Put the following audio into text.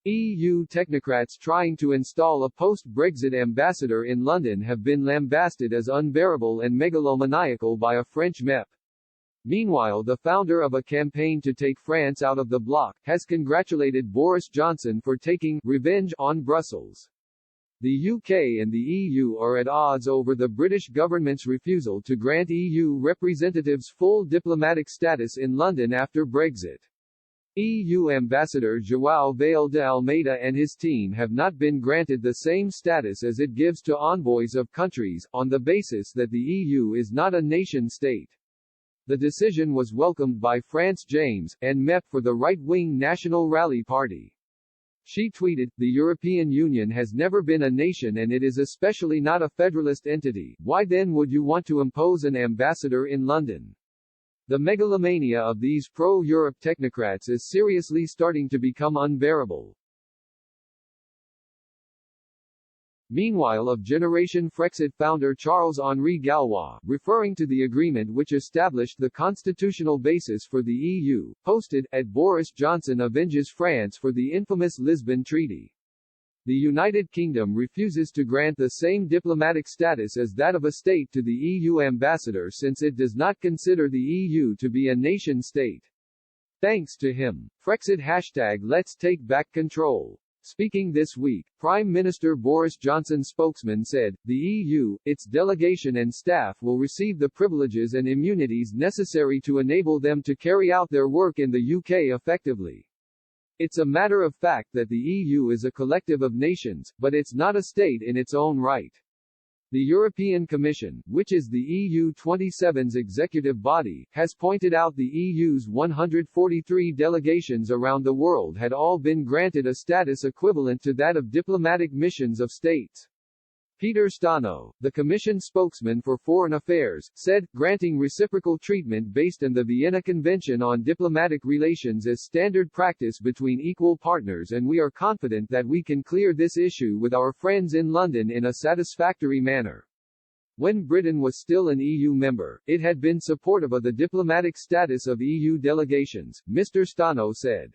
EU technocrats trying to install a post-Brexit ambassador in London have been lambasted as unbearable and megalomaniacal by a French MEP. Meanwhile, the founder of a campaign to take France out of the bloc, has congratulated Boris Johnson for taking revenge on Brussels. The UK and the EU are at odds over the British government's refusal to grant EU representatives full diplomatic status in London after Brexit. EU Ambassador João Vale de Almeida and his team have not been granted the same status as it gives to envoys of countries, on the basis that the EU is not a nation-state. The decision was welcomed by France James, and MEP for the right-wing National Rally Party. She tweeted, "The European Union has never been a nation and it is especially not a federalist entity, why then would you want to impose an ambassador in London?" The megalomania of these pro-Europe technocrats is seriously starting to become unbearable. Meanwhile, of Generation Frexit founder Charles-Henri Gallois, referring to the agreement which established the constitutional basis for the EU, posted, "At Boris Johnson avenges France for the infamous Lisbon Treaty. The United Kingdom refuses to grant the same diplomatic status as that of a state to the EU ambassador since it does not consider the EU to be a nation-state. Thanks to him. Frexit #Let's take back control." Speaking this week, Prime Minister Boris Johnson's spokesman said, "The EU, its delegation and staff will receive the privileges and immunities necessary to enable them to carry out their work in the UK effectively. It's a matter of fact that the EU is a collective of nations, but it's not a state in its own right." The European Commission, which is the EU 27's executive body, has pointed out the EU's 143 delegations around the world had all been granted a status equivalent to that of diplomatic missions of states. Peter Stano, the Commission spokesman for Foreign Affairs, said, "Granting reciprocal treatment based on the Vienna Convention on Diplomatic Relations is standard practice between equal partners and we are confident that we can clear this issue with our friends in London in a satisfactory manner." When Britain was still an EU member, it had been supportive of the diplomatic status of EU delegations, Mr. Stano said.